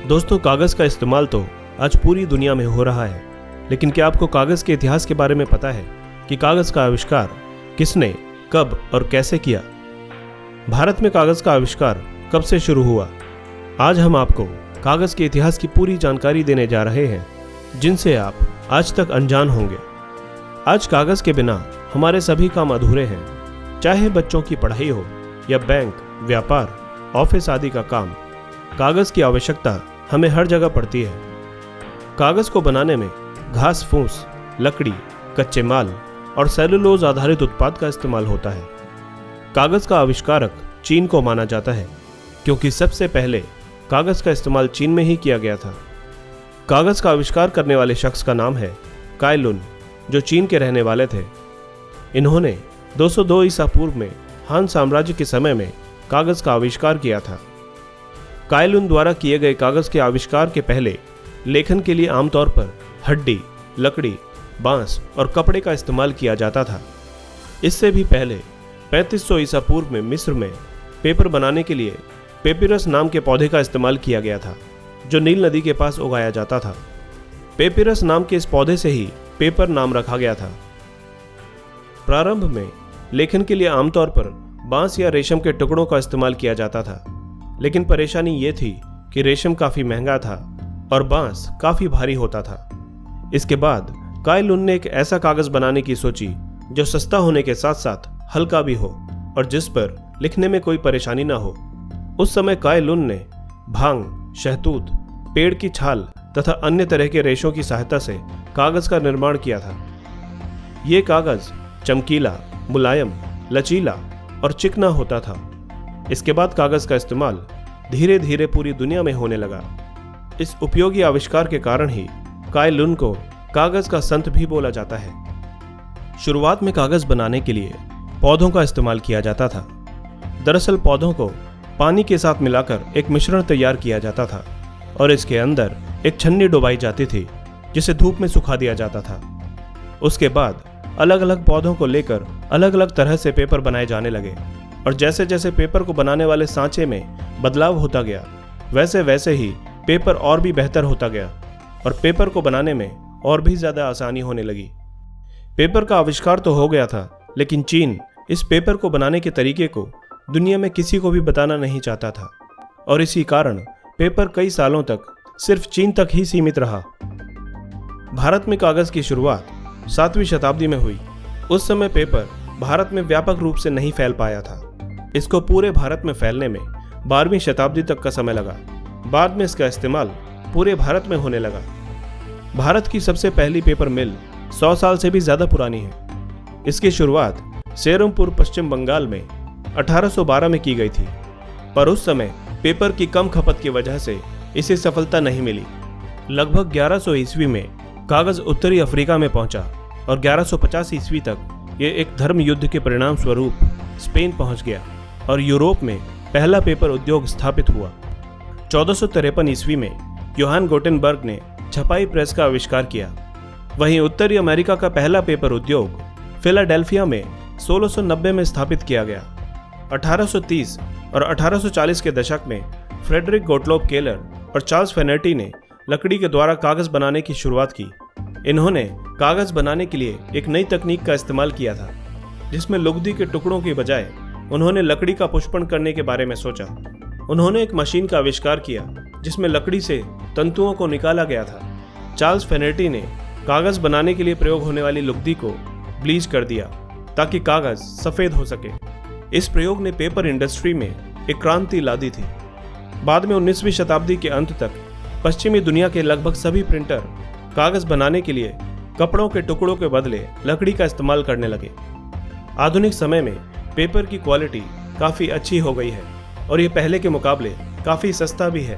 दोस्तों, कागज़ का इस्तेमाल तो आज पूरी दुनिया में हो रहा है, लेकिन क्या आपको कागज़ के इतिहास के बारे में पता है कि कागज़ का आविष्कार किसने, कब और कैसे किया? भारत में कागज़ का आविष्कार कब से शुरू हुआ? आज हम आपको कागज़ के इतिहास की पूरी जानकारी देने जा रहे हैं, जिनसे आप आज तक अनजान होंगे। आज कागज़ के बिना हमारे सभी काम अधूरे हैं, चाहे बच्चों की पढ़ाई हो या बैंक, व्यापार, ऑफिस आदि का काम। कागज़ की आवश्यकता हमें हर जगह पड़ती है। कागज़ को बनाने में घास फूस, लकड़ी, कच्चे माल और सेलुलोज आधारित उत्पाद का इस्तेमाल होता है। कागज़ का आविष्कारक चीन को माना जाता है, क्योंकि सबसे पहले कागज़ का इस्तेमाल चीन में ही किया गया था। कागज़ का आविष्कार करने वाले शख्स का नाम है काई लुन, जो चीन के रहने वाले थे। इन्होंने 202 ईसा पूर्व में हान साम्राज्य के समय में कागज़ का आविष्कार किया था। काई लुन द्वारा किए गए कागज़ के आविष्कार के पहले लेखन के लिए आमतौर पर हड्डी, लकड़ी, बांस और कपड़े का इस्तेमाल किया जाता था। इससे भी पहले 3500 ईसा पूर्व में मिस्र में पेपर बनाने के लिए पेपिरस नाम के पौधे का इस्तेमाल किया गया था, जो नील नदी के पास उगाया जाता था। पेपिरस नाम के इस पौधे से ही पेपर नाम रखा गया था। प्रारंभ में लेखन के लिए आमतौर पर बांस या रेशम के टुकड़ों का इस्तेमाल किया जाता था, लेकिन परेशानी ये थी कि रेशम काफी महंगा था और बांस काफी भारी होता था। इसके बाद काई लुन ने एक ऐसा कागज बनाने की सोची जो सस्ता होने के साथ साथ हल्का भी हो और जिस पर लिखने में कोई परेशानी ना हो। उस समय काई लुन ने भांग, शहतूत, पेड़ की छाल तथा अन्य तरह के रेशों की सहायता से कागज का निर्माण किया था। ये कागज चमकीला, मुलायम, लचीला और चिकना होता था। इसके बाद कागज का इस्तेमाल धीरे धीरे पूरी दुनिया में होने लगा। इस उपयोगी आविष्कार के कारण ही काई लुन को कागज का संत भी बोला जाता है। शुरुआत में कागज बनाने के लिए पौधों का इस्तेमाल किया जाता था। दरअसल पौधों को पानी के साथ मिलाकर एक मिश्रण तैयार किया जाता था और इसके अंदर एक छन्नी डुबाई जाती थी, जिसे धूप में सुखा दिया जाता था। उसके बाद अलग अलग पौधों को लेकर अलग अलग तरह से पेपर बनाए जाने लगे और जैसे जैसे पेपर को बनाने वाले सांचे में बदलाव होता गया, वैसे वैसे ही पेपर और भी बेहतर होता गया और पेपर को बनाने में और भी ज़्यादा आसानी होने लगी। पेपर का आविष्कार तो हो गया था, लेकिन चीन इस पेपर को बनाने के तरीके को दुनिया में किसी को भी बताना नहीं चाहता था और इसी कारण पेपर कई सालों तक सिर्फ चीन तक ही सीमित रहा। भारत में कागज़ की शुरुआत 7वीं शताब्दी में हुई। उस समय पेपर भारत में व्यापक रूप से नहीं फैल पाया था। इसको पूरे भारत में फैलने में 12वीं शताब्दी तक का समय लगा। बाद में इसका इस्तेमाल पूरे भारत में होने लगा। भारत की सबसे पहली पेपर मिल 100 साल से भी ज़्यादा पुरानी है। इसकी शुरुआत सेरमपुर, पश्चिम बंगाल में 1812 में की गई थी, पर उस समय पेपर की कम खपत की वजह से इसे सफलता नहीं मिली। लगभग 1100 ईस्वी में कागज़ उत्तरी अफ्रीका में पहुंचा और 1150 ईस्वी तक ये एक धर्म युद्ध के परिणाम स्वरूप स्पेन पहुंच गया और यूरोप में पहला पेपर उद्योग स्थापित हुआ। 1453 ईस्वी में योहान गुटेनबर्ग ने छपाई प्रेस का आविष्कार किया। वहीं उत्तरी अमेरिका का पहला पेपर उद्योग फिलाडेल्फिया में 1690 में स्थापित किया गया। 1830 और 1840 के दशक में फ्रेडरिक गोटलोब केलर और चार्ल्स फेनेटी ने लकड़ी के द्वारा कागज़ बनाने की शुरुआत की। इन्होंने कागज़ बनाने के लिए एक नई तकनीक का इस्तेमाल किया था, जिसमें लुगदी के टुकड़ों के बजाय उन्होंने लकड़ी का पुष्पण करने के बारे में सोचा। उन्होंने एक मशीन का आविष्कार किया जिसमें लकड़ी से तंतुओं को निकाला गया था। चार्ल्स फेनेटी ने कागज़ बनाने के लिए प्रयोग होने वाली लुगदी को ब्लीच कर दिया ताकि कागज़ सफ़ेद हो सके। इस प्रयोग ने पेपर इंडस्ट्री में एक क्रांति ला दी थी। बाद में 19वीं शताब्दी के अंत तक पश्चिमी दुनिया के लगभग सभी प्रिंटर कागज़ बनाने के लिए कपड़ों के टुकड़ों के बदले लकड़ी का इस्तेमाल करने लगे। आधुनिक समय में पेपर की क्वालिटी काफ़ी अच्छी हो गई है और ये पहले के मुकाबले काफ़ी सस्ता भी है।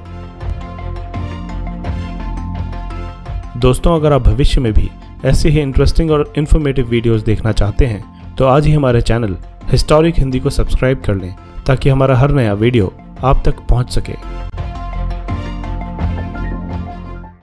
दोस्तों, अगर आप भविष्य में भी ऐसे ही इंटरेस्टिंग और इन्फॉर्मेटिव वीडियोस देखना चाहते हैं तो आज ही हमारे चैनल हिस्टोरिक हिंदी को सब्सक्राइब कर लें ताकि हमारा हर नया वीडियो आप तक पहुंच सके।